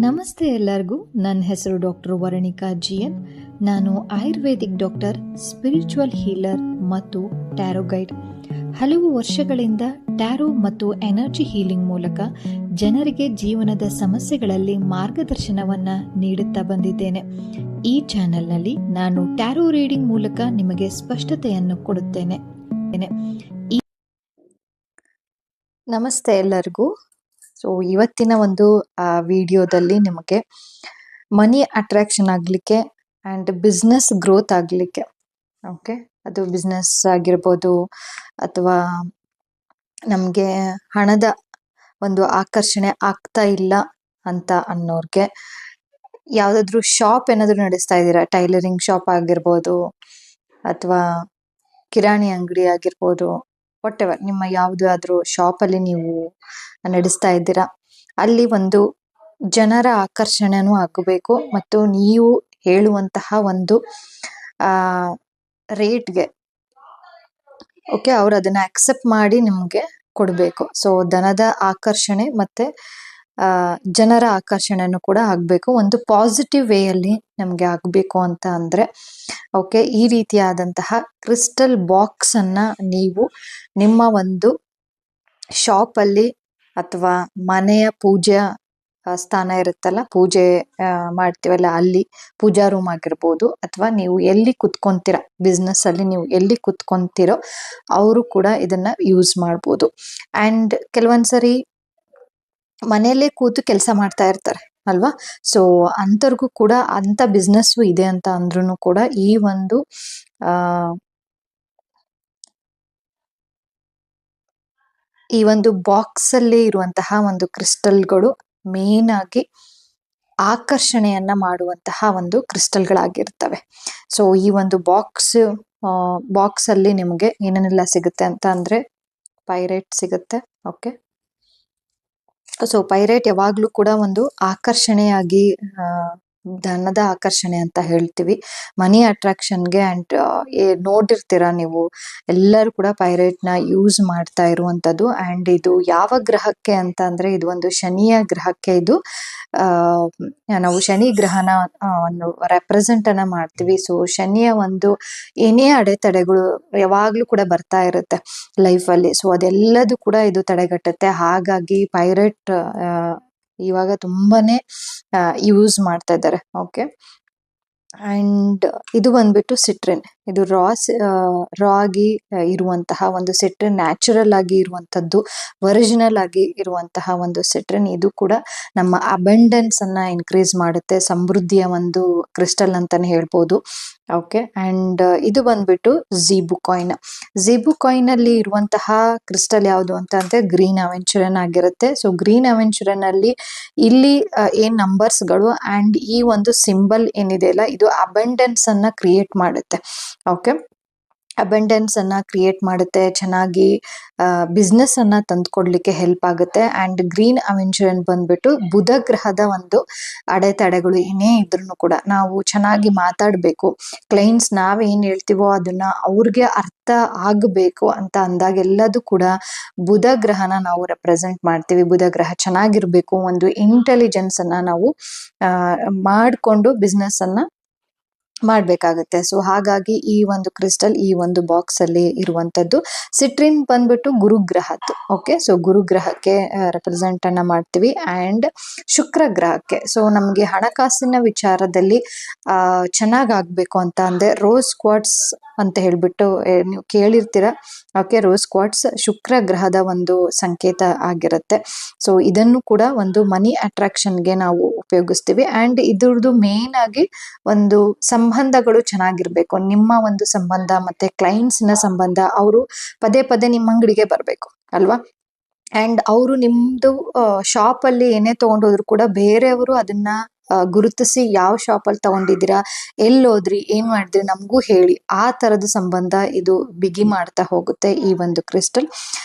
ನಮಸ್ತೆ ಎಲ್ಲರಿಗೂ. ನನ್ನ ಹೆಸರು ಡಾಕ್ಟರ್ ವರಣಿಕಾ ಜಿಎನ್. ನಾನು ಆಯುರ್ವೇದಿಕ್ ಡಾಕ್ಟರ್, ಸ್ಪಿರಿಚುವಲ್ ಹೀಲರ್ ಮತ್ತು ಟ್ಯಾರೋ ಗೈಡ್. ಹಲವು ವರ್ಷಗಳಿಂದ ಟ್ಯಾರೋ ಮತ್ತು ಎನರ್ಜಿ ಹೀಲಿಂಗ್ ಮೂಲಕ ಜನರಿಗೆ ಜೀವನದ ಸಮಸ್ಯೆಗಳಲ್ಲಿ ಮಾರ್ಗದರ್ಶನವನ್ನು ನೀಡುತ್ತಾ ಬಂದಿದ್ದೇನೆ. ಈ ಚಾನೆಲ್ನಲ್ಲಿ ನಾನು ಟ್ಯಾರೋ ರೀಡಿಂಗ್ ಮೂಲಕ ನಿಮಗೆ ಸ್ಪಷ್ಟತೆಯನ್ನು ಕೊಡುತ್ತೇನೆ. ನಮಸ್ತೆ ಎಲ್ಲರಿಗೂ. ಸೊ ಇವತ್ತಿನ ಒಂದು ವಿಡಿಯೋದಲ್ಲಿ ನಿಮಗೆ ಮನಿ ಅಟ್ರಾಕ್ಷನ್ ಆಗಲಿಕ್ಕೆ ಆ್ಯಂಡ್ ಬಿಸ್ನೆಸ್ ಗ್ರೋತ್ ಆಗಲಿಕ್ಕೆ, ಓಕೆ, ಅದು ಬಿಸ್ನೆಸ್ ಆಗಿರ್ಬೋದು ಅಥವಾ ನಮಗೆ ಹಣದ ಒಂದು ಆಕರ್ಷಣೆ ಆಗ್ತಾ ಇಲ್ಲ ಅಂತ ಅನ್ನೋರಿಗೆ, ಯಾವುದಾದ್ರೂ ಶಾಪ್ ಏನಾದರೂ ನಡೆಸ್ತಾ ಇದ್ದೀರಾ, ಟೈಲರಿಂಗ್ ಶಾಪ್ ಆಗಿರ್ಬೋದು ಅಥವಾ ಕಿರಾಣಿ ಅಂಗಡಿ ಆಗಿರ್ಬೋದು, ವಾಟೆವರ್, ನಿಮ್ಮ ಯಾವುದಾದ್ರೂ ಶಾಪಲ್ಲಿ ನೀವು ನಡೆಸ್ತಾ ಇದ್ದೀರಾ, ಅಲ್ಲಿ ಒಂದು ಜನರ ಆಕರ್ಷಣೆನೂ ಆಗಬೇಕು ಮತ್ತು ನೀವು ಹೇಳುವಂತಹ ಒಂದು ರೇಟ್ಗೆ, ಓಕೆ, ಅವ್ರು ಅದನ್ನು ಅಕ್ಸೆಪ್ಟ್ ಮಾಡಿ ನಿಮಗೆ ಕೊಡಬೇಕು. ಸೊ ಧನದ ಆಕರ್ಷಣೆ ಮತ್ತು ಜನರ ಆಕರ್ಷಣೆನೂ ಕೂಡ ಆಗಬೇಕು, ಒಂದು ಪಾಸಿಟಿವ್ ವೇಯಲ್ಲಿ ನಮಗೆ ಆಗಬೇಕು ಅಂತ ಅಂದರೆ, ಓಕೆ, ಈ ರೀತಿಯಾದಂತಹ ಕ್ರಿಸ್ಟಲ್ ಬಾಕ್ಸನ್ನು ನೀವು ನಿಮ್ಮ ಒಂದು ಶಾಪಲ್ಲಿ ಅಥವಾ ಮನೆಯ ಪೂಜಾ ಸ್ಥಾನ ಇರುತ್ತಲ್ಲ, ಪೂಜೆ ಮಾಡ್ತೀವಲ್ಲ, ಅಲ್ಲಿ ಪೂಜಾ ರೂಮ್ ಆಗಿರ್ಬೋದು, ಅಥವಾ ನೀವು ಎಲ್ಲಿ ಕುತ್ಕೊಂತೀರ ಬಿಸ್ನೆಸ್ ಅಲ್ಲಿ, ನೀವು ಎಲ್ಲಿ ಕುತ್ಕೊಂತೀರೋ ಅವರು ಕೂಡ ಇದನ್ನ ಯೂಸ್ ಮಾಡ್ಬೋದು. ಆ್ಯಂಡ್ ಕೆಲವೊಂದ್ಸರಿ ಮನೆಯಲ್ಲೇ ಕೂತು ಕೆಲಸ ಮಾಡ್ತಾ ಇರ್ತಾರೆ ಅಲ್ವಾ, ಸೊ ಅಂಥವ್ರಿಗೂ ಕೂಡ ಅಂಥ ಬಿಸ್ನೆಸ್ಸು ಇದೆ ಅಂತ ಅಂದ್ರೂ ಕೂಡ ಈ ಒಂದು ಬಾಕ್ಸ್ ಅಲ್ಲಿ ಇರುವಂತಹ ಒಂದು ಕ್ರಿಸ್ಟಲ್ಗಳು ಮೇನ್ ಆಗಿ ಆಕರ್ಷಣೆಯನ್ನ ಮಾಡುವಂತಹ ಒಂದು ಕ್ರಿಸ್ಟಲ್ಗಳಾಗಿರ್ತವೆ. ಸೊ ಈ ಒಂದು ಬಾಕ್ಸ್ ಅಲ್ಲಿ ನಿಮಗೆ ಏನೇನೆಲ್ಲ ಸಿಗುತ್ತೆ ಅಂತ ಅಂದ್ರೆ, ಪೈರೈಟ್ ಸಿಗುತ್ತೆ. ಓಕೆ, ಸೊ ಪೈರೈಟ್ ಯಾವಾಗ್ಲೂ ಕೂಡ ಒಂದು ಆಕರ್ಷಣೆಯಾಗಿ, ಧನದ ಆಕರ್ಷಣೆ ಅಂತ ಹೇಳ್ತೀವಿ, ಮನಿ ಅಟ್ರಾಕ್ಷನ್ಗೆ. ಆ್ಯಂಡ್ ನೋಡಿರ್ತೀರಾ ನೀವು ಎಲ್ಲರೂ ಕೂಡ ಪೈರೈಟ್ನ ಯೂಸ್ ಮಾಡ್ತಾ ಇರುವಂಥದ್ದು. ಆ್ಯಂಡ್ ಇದು ಯಾವ ಗ್ರಹಕ್ಕೆ ಅಂತ ಅಂದರೆ, ಇದು ಒಂದು ಶನಿಯ ಗ್ರಹಕ್ಕೆ ಇದು ನಾವು ಶನಿ ಗ್ರಹನ ಒಂದು ರೆಪ್ರೆಸೆಂಟನ್ನು ಮಾಡ್ತೀವಿ. ಸೊ ಶನಿಯ ಒಂದು ಏನೇ ಅಡೆತಡೆಗಳು ಯಾವಾಗಲೂ ಕೂಡ ಬರ್ತಾ ಇರುತ್ತೆ ಲೈಫಲ್ಲಿ, ಸೊ ಅದೆಲ್ಲದೂ ಕೂಡ ಇದು ತಡೆಗಟ್ಟುತ್ತೆ. ಹಾಗಾಗಿ ಪೈರೈಟ್ ಇವಾಗ ತುಂಬಾನೇ ಯೂಸ್ ಮಾಡ್ತಾ ಇದ್ದಾರೆ. ಓಕೆ, ಅಂಡ್ ಇದು ಬಂದ್ಬಿಟ್ಟು ಸಿಟ್ರಿನ್. ಇದು ರಾ ಆಗಿ ಇರುವಂತಹ ಒಂದು ಸಿಟ್ರಿನ್, ನ್ಯಾಚುರಲ್ ಆಗಿ ಇರುವಂತದ್ದು, ಒರಿಜಿನಲ್ ಆಗಿ ಇರುವಂತಹ ಒಂದು ಸಿಟ್ರಿನ್. ಇದು ಕೂಡ ನಮ್ಮ ಅಬೆಂಡೆನ್ಸ್ ಅನ್ನ ಇನ್ಕ್ರೀಸ್ ಮಾಡುತ್ತೆ, ಸಮೃದ್ಧಿಯ ಒಂದು ಕ್ರಿಸ್ಟಲ್ ಅಂತಾನೆ ಹೇಳ್ಬೋದು. ಓಕೆ, ಅಂಡ್ ಇದು ಬಂದ್ಬಿಟ್ಟು ಝೀಬುಕಾಯಿನ್ ಅಲ್ಲಿ ಇರುವಂತಹ ಕ್ರಿಸ್ಟಲ್ ಯಾವುದು ಅಂತ ಅಂದ್ರೆ ಗ್ರೀನ್ ಅವೆಂಚುರನ್ ಆಗಿರುತ್ತೆ. ಸೊ ಗ್ರೀನ್ ಅವೆಂಚುರನ್ ಅಲ್ಲಿ ಇಲ್ಲಿ ಏನ್ ನಂಬರ್ಸ್ಗಳು ಅಂಡ್ ಈ ಒಂದು ಸಿಂಬಲ್ ಏನಿದೆ ಅಲ್ಲ, ಇದು ಅಬೆಂಡೆನ್ಸ್ ಅನ್ನ ಕ್ರಿಯೇಟ್ ಮಾಡುತ್ತೆ. ಓಕೆ, ಅಬೆಂಡೆನ್ಸ್ ಅನ್ನ ಕ್ರಿಯೇಟ್ ಮಾಡುತ್ತೆ, ಚೆನ್ನಾಗಿ ಬಿಸ್ನೆಸ್ ಅನ್ನ ತಂದ್ಕೊಡ್ಲಿಕ್ಕೆ ಹೆಲ್ಪ್ ಆಗುತ್ತೆ. ಅಂಡ್ ಗ್ರೀನ್ ಅವೆಂಚುರನ್ ಬಂದ್ಬಿಟ್ಟು ಬುಧ ಗ್ರಹದ ಒಂದು ಅಡೆತಡೆಗಳು ಏನೇ ಇದ್ರೂ ಕೂಡ ನಾವು ಚೆನ್ನಾಗಿ ಮಾತಾಡಬೇಕು. ಕ್ಲೈಂಟ್ಸ್ ನಾವೇನ್ ಹೇಳ್ತೀವೋ ಅದನ್ನ ಅವ್ರಿಗೆ ಅರ್ಥ ಆಗಬೇಕು ಅಂತ ಅಂದಾಗೆಲ್ಲದೂ ಕೂಡ ಬುಧ ಗ್ರಹನ ನಾವು ರೆಪ್ರೆಸೆಂಟ್ ಮಾಡ್ತೀವಿ. ಬುಧ ಗ್ರಹ ಚೆನ್ನಾಗಿರ್ಬೇಕು, ಒಂದು ಇಂಟೆಲಿಜೆನ್ಸ್ ಅನ್ನ ನಾವು ಮಾಡಿಕೊಂಡು ಬಿಸ್ನೆಸ್ ಅನ್ನ ಮಾಡ್ಬೇಕಾಗುತ್ತೆ. ಸೊ ಹಾಗಾಗಿ ಈ ಒಂದು ಕ್ರಿಸ್ಟಲ್ ಈ ಒಂದು ಬಾಕ್ಸ್ ಅಲ್ಲಿ ಇರುವಂತದ್ದು. ಸಿಟ್ರಿನ್ ಬಂದ್ಬಿಟ್ಟು ಗುರುಗ್ರಹದ್ದು. ಓಕೆ, ಸೊ ಗುರುಗ್ರಹಕ್ಕೆ ರೆಪ್ರೆಸೆಂಟ್ ಅನ್ನ ಮಾಡ್ತೀವಿ. ಅಂಡ್ ಶುಕ್ರ ಗ್ರಹಕ್ಕೆ, ಸೊ ನಮ್ಗೆ ಹಣಕಾಸಿನ ವಿಚಾರದಲ್ಲಿ ಚೆನ್ನಾಗಾಗ್ಬೇಕು ಅಂತ ಅಂದ್ರೆ ರೋಸ್ ಕ್ವಾರ್ಟ್ಸ್ ಅಂತ ಹೇಳ್ಬಿಟ್ಟು ನೀವು ಕೇಳಿರ್ತೀರ. ಓಕೆ, ರೋಸ್ ಕ್ವಾರ್ಟ್ಸ್ ಶುಕ್ರ ಗ್ರಹದ ಒಂದು ಸಂಕೇತ ಆಗಿರುತ್ತೆ. ಸೊ ಇದನ್ನು ಕೂಡ ಒಂದು ಮನಿ ಅಟ್ರಾಕ್ಷನ್ಗೆ ನಾವು ಉಪಯೋಗಿಸ್ತೀವಿ. ಅಂಡ್ ಇದ್ರದ್ದು ಮೇನ್ ಆಗಿ ಒಂದು ಸಂಬಂಧಗಳು ಚೆನ್ನಾಗಿರ್ಬೇಕು, ನಿಮ್ಮ ಒಂದು ಸಂಬಂಧ ಮತ್ತೆ ಕ್ಲೈಂಟ್ಸ್ನ ಸಂಬಂಧ. ಅವರು ಪದೇ ಪದೇ ನಿಮ್ಮ ಅಂಗಡಿಗೆ ಬರಬೇಕು ಅಲ್ವಾ, ಅಂಡ್ ಅವರು ನಿಮ್ದು ಶಾಪ್ ಅಲ್ಲಿ ಏನೇ ತಗೊಂಡೋದ್ರು ಕೂಡ ಬೇರೆಯವರು ಅದನ್ನ ಗುರುತಿಸಿ ಯಾವ ಶಾಪ್ ಅಲ್ಲಿ ತಗೊಂಡಿದ್ದೀರಾ, ಎಲ್ಲೋದ್ರಿ, ಏನ್ ಮಾಡಿದ್ರಿ, ನಮಗೂ ಹೇಳಿ. ಆ ತರದ ಸಂಬಂಧ ಇದು ಬಿಗಿ ಮಾಡ್ತಾ ಹೋಗುತ್ತೆ ಈ ಒಂದು ಕ್ರಿಸ್ಟಲ್.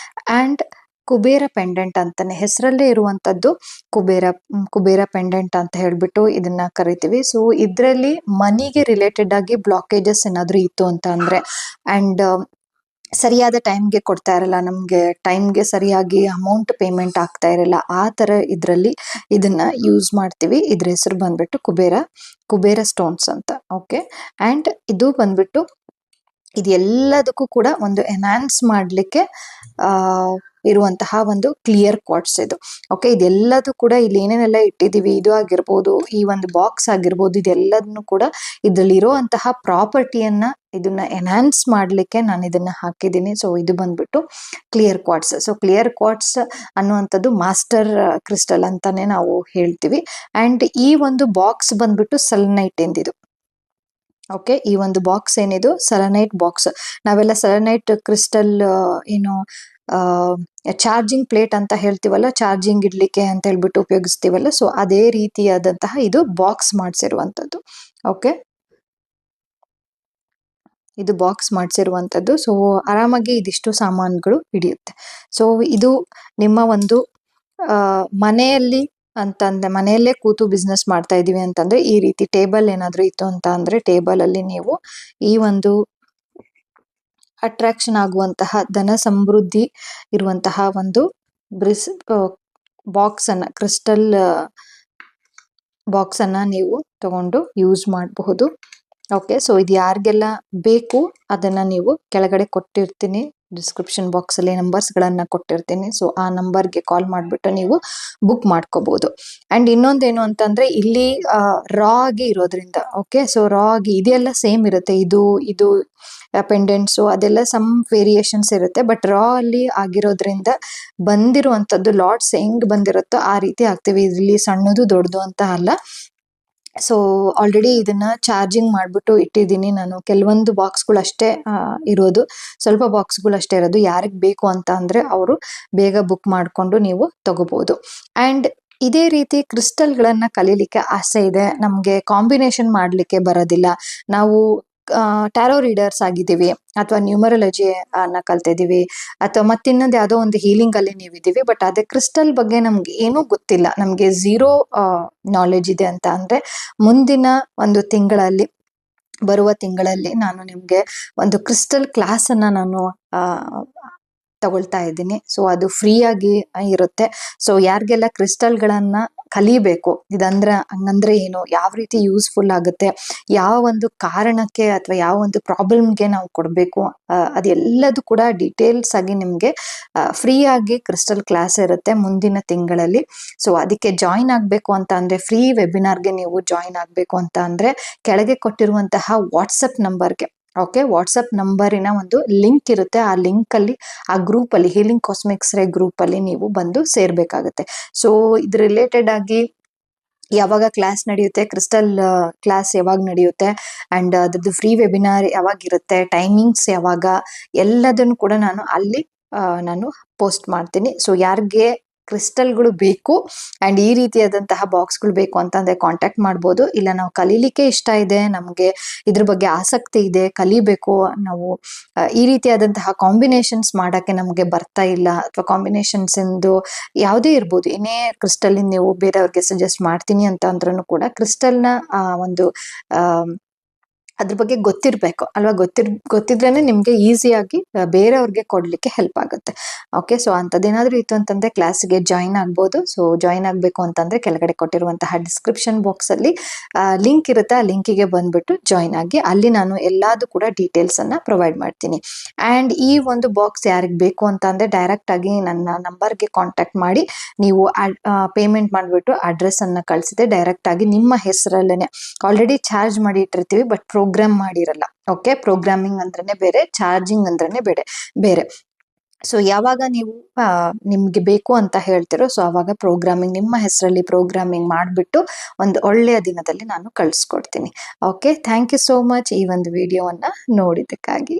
ಅಂಡ್ ಕುಬೇರ ಪೆಂಡೆಂಟ್ ಅಂತಾನೆ ಹೆಸರಲ್ಲೇ ಇರುವಂತದ್ದು ಕುಬೇರ ಪೆಂಡೆಂಟ್ ಅಂತ ಹೇಳ್ಬಿಟ್ಟು ಇದನ್ನ ಕರಿತೀವಿ. ಸೊ ಇದ್ರಲ್ಲಿ ಮನಿಗೆ ರಿಲೇಟೆಡ್ ಆಗಿ ಬ್ಲಾಕೇಜಸ್ ಏನಾದ್ರೂ ಇತ್ತು ಅಂತ ಅಂದ್ರೆ, ಅಂಡ್ ಸರಿಯಾದ ಟೈಮ್ಗೆ ಕೊಡ್ತಾ ಇರಲ್ಲ, ನಮಗೆ ಟೈಮ್ಗೆ ಸರಿಯಾಗಿ ಅಮೌಂಟ್ ಪೇಮೆಂಟ್ ಆಗ್ತಾ ಇರಲ್ಲ. ಆ ಥರ ಇದರಲ್ಲಿ ಇದನ್ನ ಯೂಸ್ ಮಾಡ್ತೀವಿ. ಇದ್ರ ಹೆಸರು ಬಂದ್ಬಿಟ್ಟು ಕುಬೇರ ಸ್ಟೋನ್ಸ್ ಅಂತ. ಓಕೆ, ಆ್ಯಂಡ್ ಇದು ಬಂದ್ಬಿಟ್ಟು ಇದೆಲ್ಲದಕ್ಕೂ ಕೂಡ ಒಂದು ಎನ್ಹಾನ್ಸ್ ಮಾಡಲಿಕ್ಕೆ ಇರುವಂತಹ ಒಂದು ಕ್ಲಿಯರ್ ಕ್ವಾರ್ಟ್ಸ್ ಇದು. ಓಕೆ, ಇದೆಲ್ಲದೂ ಕೂಡ ಇಲ್ಲಿ ಏನೇನೆಲ್ಲ ಇಟ್ಟಿದ್ದೀವಿ, ಇದು ಆಗಿರ್ಬೋದು, ಈ ಒಂದು ಬಾಕ್ಸ್ ಆಗಿರ್ಬೋದು, ಇದೆಲ್ಲದನ್ನು ಕೂಡ ಇದರಲ್ಲಿ ಇರುವಂತಹ ಪ್ರಾಪರ್ಟಿಯನ್ನ ಇದನ್ನ ಎನ್ಹಾನ್ಸ್ ಮಾಡಲಿಕ್ಕೆ ನಾನು ಇದನ್ನ ಹಾಕಿದ್ದೀನಿ. ಸೊ ಇದು ಬಂದ್ಬಿಟ್ಟು clear quartz. So clear quartz ಅನ್ನುವಂಥದ್ದು ಮಾಸ್ಟರ್ ಕ್ರಿಸ್ಟಲ್ ಅಂತಾನೆ ನಾವು ಹೇಳ್ತೀವಿ. ಆ್ಯಂಡ್ ಈ ಒಂದು ಬಾಕ್ಸ್ ಬಂದ್ಬಿಟ್ಟು ಸೆಲೆನೈಟ್ ಎಂದಿದು. ಓಕೆ, ಈ ಒಂದು ಬಾಕ್ಸ್ ಏನಿದು ಸೆಲೆನೈಟ್ ಬಾಕ್ಸ್. ನಾವೆಲ್ಲ ಸೆಲೆನೈಟ್ ಕ್ರಿಸ್ಟಲ್ ಏನು ಚಾರ್ಜಿಂಗ್ ಪ್ಲೇಟ್ ಅಂತ ಹೇಳ್ತೀವಲ್ಲ, ಚಾರ್ಜಿಂಗ್ ಇಡ್ಲಿಕ್ಕೆ ಅಂತ ಹೇಳ್ಬಿಟ್ಟು ಉಪಯೋಗಿಸ್ತೀವಲ್ಲ, ಸೊ ಅದೇ ರೀತಿಯಾದಂತಹ ಇದು ಬಾಕ್ಸ್ ಮಾಡಿಸಿರುವಂಥದ್ದು. ಓಕೆ, ಇದು ಬಾಕ್ಸ್ ಮಾಡಿಸಿರುವಂಥದ್ದು. ಸೊ ಆರಾಮಾಗಿ ಇದಿಷ್ಟು ಸಾಮಾನುಗಳು ಹಿಡಿಯುತ್ತೆ. ಸೊ ಇದು ನಿಮ್ಮ ಒಂದು ಮನೆಯಲ್ಲಿ ಅಂತಂದ್ರೆ ಮನೆಯಲ್ಲೇ ಕೂತು ಬಿಸ್ನೆಸ್ ಮಾಡ್ತಾ ಇದೀವಿ ಅಂತಂದ್ರೆ ಈ ರೀತಿ ಟೇಬಲ್ ಏನಾದ್ರು ಇತ್ತು ಅಂತ ಅಂದ್ರೆ ಟೇಬಲ್ ಅಲ್ಲಿ ನೀವು ಈ ಒಂದು ಅಟ್ರಾಕ್ಷನ್ ಆಗುವಂತಹ ಧನ ಸಮೃದ್ಧಿ ಇರುವಂತಹ ಒಂದು ಬಾಕ್ಸ್ ಅನ್ನ ಕ್ರಿಸ್ಟಲ್ ಬಾಕ್ಸ್ ಅನ್ನ ನೀವು ತಗೊಂಡು ಯೂಸ್ ಮಾಡಬಹುದು. ಓಕೆ, ಸೊ ಇದು ಯಾರಿಗೆಲ್ಲ ಬೇಕು ಅದನ್ನ ನೀವು ಕೆಳಗಡೆ ಕೊಟ್ಟಿರ್ತೀನಿ, ಡಿಸ್ಕ್ರಿಪ್ಷನ್ ಬಾಕ್ಸ್ ಅಲ್ಲಿ ನಂಬರ್ಸ್ ಗಳನ್ನ ಕೊಟ್ಟಿರ್ತೀನಿ. ಸೊ ಆ ನಂಬರ್ಗೆ ಕಾಲ್ ಮಾಡಿಬಿಟ್ಟು ನೀವು ಬುಕ್ ಮಾಡ್ಕೋಬಹುದು. ಅಂಡ್ ಇನ್ನೊಂದೇನು ಅಂತಂದ್ರೆ ಇಲ್ಲಿ ರಾ ಆಗಿ ಇರೋದ್ರಿಂದ, ಓಕೆ, ಸೊ ರಾ ಆಗಿ ಇದೆಲ್ಲ ಸೇಮ್ ಇರುತ್ತೆ. ಇದು ಪೆಂಡೆಂಟ್ಸು ಅದೆಲ್ಲ ಸಮ್ ವೇರಿಯೇಷನ್ಸ್ ಇರುತ್ತೆ. ಬಟ್ ರಾ ಅಲ್ಲಿ ಆಗಿರೋದ್ರಿಂದ ಬಂದಿರುವಂತದ್ದು ಲಾಟ್ಸ್ ಹೆಂಗ್ ಬಂದಿರುತ್ತೋ ಆ ರೀತಿ ಆಗ್ತೀವಿ. ಇಲ್ಲಿ ಸಣ್ಣದು ದೊಡ್ಡದು ಅಂತ ಅಲ್ಲ. ಸೊ ಆಲ್ರೆಡಿ ಇದನ್ನ ಚಾರ್ಜಿಂಗ್ ಮಾಡ್ಬಿಟ್ಟು ಇಟ್ಟಿದ್ದೀನಿ ನಾನು. ಕೆಲವೊಂದು ಬಾಕ್ಸ್ಗಳು ಅಷ್ಟೇ ಇರೋದು, ಸ್ವಲ್ಪ ಬಾಕ್ಸ್ಗಳು ಅಷ್ಟೇ ಇರೋದು. ಯಾರಿಗೆ ಬೇಕು ಅಂತ ಅಂದ್ರೆ ಅವರು ಬೇಗ ಬುಕ್ ಮಾಡಿಕೊಂಡು ನೀವು ತಗೋಬಹುದು. ಅಂಡ್ ಇದೇ ರೀತಿ ಕ್ರಿಸ್ಟಲ್ಗಳನ್ನ ಕಲೀಲಿಕ್ಕೆ ಆಸೆ ಇದೆ, ನಮಗೆ ಕಾಂಬಿನೇಷನ್ ಮಾಡಲಿಕ್ಕೆ ಬರೋದಿಲ್ಲ, ನಾವು ಟ್ಯಾರೋ ರೀಡರ್ಸ್ ಆಗಿದ್ದೀವಿ ಅಥವಾ ನ್ಯೂಮರಾಲಜಿ ಅನ್ನ ಕಲ್ತಿದ್ದೀವಿ ಅಥವಾ ಮತ್ತಿನ್ನೊಂದು ಯಾವುದೋ ಒಂದು ಹೀಲಿಂಗ್ ಅಲ್ಲಿ ನೀವಿದ್ದೀವಿ, ಬಟ್ ಅದೇ ಕ್ರಿಸ್ಟಲ್ ಬಗ್ಗೆ ನಮ್ಗೆ ಏನೂ ಗೊತ್ತಿಲ್ಲ, ನಮ್ಗೆ ಝೀರೋ ನಾಲೆಜ್ ಇದೆ ಅಂತ ಅಂದ್ರೆ ಮುಂದಿನ ಒಂದು ಬರುವ ತಿಂಗಳಲ್ಲಿ ನಾನು ನಿಮ್ಗೆ ಒಂದು ಕ್ರಿಸ್ಟಲ್ ಕ್ಲಾಸ್ ಅನ್ನ ನಾನು ತಗೊಳ್ತಾ ಇದ್ದೀನಿ. ಸೊ ಅದು ಫ್ರೀ ಆಗಿ ಇರುತ್ತೆ. ಸೊ ಯಾರಿಗೆಲ್ಲ ಕ್ರಿಸ್ಟಲ್ಗಳನ್ನ ಕಲಿಬೇಕು, ಹಂಗಂದ್ರೆ ಏನು, ಯಾವ ರೀತಿ ಯೂಸ್ಫುಲ್ ಆಗುತ್ತೆ, ಯಾವ ಒಂದು ಕಾರಣಕ್ಕೆ ಅಥವಾ ಯಾವ ಒಂದು ಪ್ರಾಬ್ಲಮ್ಗೆ ನಾವು ಕೊಡಬೇಕು, ಅದೆಲ್ಲದು ಕೂಡ ಡೀಟೇಲ್ಸ್ ಆಗಿ ನಿಮ್ಗೆ ಫ್ರೀ ಆಗಿ ಕ್ರಿಸ್ಟಲ್ ಕ್ಲಾಸ್ ಇರುತ್ತೆ ಮುಂದಿನ ತಿಂಗಳಲ್ಲಿ. ಸೊ ಅದಕ್ಕೆ ಜಾಯಿನ್ ಆಗ್ಬೇಕು ಅಂತ ಅಂದ್ರೆ, ಫ್ರೀ ವೆಬಿನಾರ್ಗೆ ನೀವು ಜಾಯಿನ್ ಆಗ್ಬೇಕು ಅಂತ ಅಂದ್ರೆ ಕೆಳಗೆ ಕೊಟ್ಟಿರುವಂತಹ ವಾಟ್ಸಪ್ ನಂಬರ್ಗೆ, ಓಕೆ, ವಾಟ್ಸಪ್ ನಂಬರಿನ ಒಂದು ಲಿಂಕ್ ಇರುತ್ತೆ. ಆ ಲಿಂಕ್ ಅಲ್ಲಿ ಆ ಗ್ರೂಪ್ ಅಲ್ಲಿ ಹೀಲಿಂಗ್ ಕಾಸ್ಮಿಕ್ಸ್ ರೇ ಗ್ರೂಪ್ ಅಲ್ಲಿ ನೀವು ಬಂದು ಸೇರ್ಬೇಕಾಗುತ್ತೆ. ಸೊ ಇದ್ರ ರಿಲೇಟೆಡ್ ಆಗಿ ಯಾವಾಗ ಕ್ಲಾಸ್ ನಡೆಯುತ್ತೆ, ಕ್ರಿಸ್ಟಲ್ ಕ್ಲಾಸ್ ಯಾವಾಗ ನಡೆಯುತ್ತೆ, ಅಂಡ್ ಅದ್ರದ್ದು ಫ್ರೀ ವೆಬಿನಾರ್ ಯಾವಾಗಿರುತ್ತೆ, ಟೈಮಿಂಗ್ಸ್ ಯಾವಾಗ, ಎಲ್ಲದನ್ನು ಕೂಡ ನಾನು ಅಲ್ಲಿ ನಾನು ಪೋಸ್ಟ್ ಮಾಡ್ತೀನಿ. ಸೊ ಯಾರಿಗೆ ಕ್ರಿಸ್ಟಲ್ಗಳು ಬೇಕು ಅಂಡ್ ಈ ರೀತಿಯಾದಂತಹ ಬಾಕ್ಸ್ಗಳು ಬೇಕು ಅಂತಂದ್ರೆ ಕಾಂಟ್ಯಾಕ್ಟ್ ಮಾಡ್ಬೋದು. ಇಲ್ಲ ನಾವು ಕಲೀಲಿಕ್ಕೆ ಇಷ್ಟ ಇದೆ, ನಮಗೆ ಇದ್ರ ಬಗ್ಗೆ ಆಸಕ್ತಿ ಇದೆ, ಕಲಿಬೇಕು ನಾವು, ಈ ರೀತಿಯಾದಂತಹ ಕಾಂಬಿನೇಷನ್ಸ್ ಮಾಡಕ್ಕೆ ನಮಗೆ ಬರ್ತಾ ಇಲ್ಲ, ಅಥವಾ ಕಾಂಬಿನೇಷನ್ಸ್ ಇಂದು ಯಾವುದೇ ಇರ್ಬೋದು, ಏನೇ ಕ್ರಿಸ್ಟಲ್ ನೀವು ಬೇರೆಯವ್ರಿಗೆ ಸಜೆಸ್ಟ್ ಮಾಡ್ತೀನಿ ಅಂತ ಅಂದ್ರೂ ಕೂಡ ಕ್ರಿಸ್ಟಲ್ನ ಒಂದು ಅದ್ರ ಬಗ್ಗೆ ಗೊತ್ತಿರ್ಬೇಕು ಅಲ್ವಾ, ಗೊತ್ತಿದ್ರೇನೆ ನಿಮ್ಗೆ ಈಸಿಯಾಗಿ ಬೇರೆಯವ್ರಿಗೆ ಕೊಡ್ಲಿಕ್ಕೆ ಹೆಲ್ಪ್ ಆಗುತ್ತೆ. ಓಕೆ, ಸೊ ಅಂಥದ್ದೇನಾದ್ರೂ ಇತ್ತು ಅಂತಂದ್ರೆ ಕ್ಲಾಸ್ಗೆ ಜಾಯಿನ್ ಆಗ್ಬೋದು. ಸೊ ಜಾಯಿನ್ ಆಗ್ಬೇಕು ಅಂತಂದ್ರೆ ಕೆಳಗಡೆ ಕೊಟ್ಟಿರುವಂತಹ ಡಿಸ್ಕ್ರಿಪ್ಷನ್ ಬಾಕ್ಸ್ ಅಲ್ಲಿ ಲಿಂಕ್ ಇರುತ್ತೆ, ಆ ಲಿಂಕಿಗೆ ಬಂದ್ಬಿಟ್ಟು ಜಾಯಿನ್ ಆಗಿ, ಅಲ್ಲಿ ನಾನು ಎಲ್ಲಾದು ಕೂಡ ಡೀಟೇಲ್ಸ್ ಅನ್ನ ಪ್ರೊವೈಡ್ ಮಾಡ್ತೀನಿ. ಅಂಡ್ ಈ ಒಂದು ಬಾಕ್ಸ್ ಯಾರಿಗೆ ಬೇಕು ಅಂತ ಅಂದ್ರೆ ಡೈರೆಕ್ಟ್ ಆಗಿ ನನ್ನ ನಂಬರ್ಗೆ ಕಾಂಟ್ಯಾಕ್ಟ್ ಮಾಡಿ ನೀವು ಪೇಮೆಂಟ್ ಮಾಡಿಬಿಟ್ಟು ಅಡ್ರೆಸ್ ಅನ್ನ ಕಳಿಸಿದೆ ಡೈರೆಕ್ಟ್ ಆಗಿ ನಿಮ್ಮ ಹೆಸರಲ್ಲೇನೆ. ಆಲ್ರೆಡಿ ಚಾರ್ಜ್ ಮಾಡಿ ಇಟ್ಟಿರ್ತೀವಿ, ಬಟ್ ಪ್ರೋಗ್ರಾಮ್ ಮಾಡಿರಲ್ಲ. ಓಕೆ, ಪ್ರೋಗ್ರಾಮಿಂಗ್ ಅಂದ್ರೇನೆ ಬೇರೆ, ಚಾರ್ಜಿಂಗ್ ಅಂದ್ರೇನೆ ಬೇರೆ. ಸೊ ಯಾವಾಗ ನೀವು ನಿಮ್ಗೆ ಬೇಕು ಅಂತ ಹೇಳ್ತಿರೋ, ಸೊ ಅವಾಗ ಪ್ರೋಗ್ರಾಮಿಂಗ್ ನಿಮ್ಮ ಹೆಸರಲ್ಲಿ ಪ್ರೋಗ್ರಾಮಿಂಗ್ ಮಾಡಿಬಿಟ್ಟು ಒಂದು ಒಳ್ಳೆಯ ದಿನದಲ್ಲಿ ನಾನು ಕಳಿಸ್ಕೊಡ್ತೀನಿ. Okay, thank you so much ಈ ಒಂದು ವಿಡಿಯೋವನ್ನ ನೋಡಿದ್ದಕ್ಕಾಗಿ.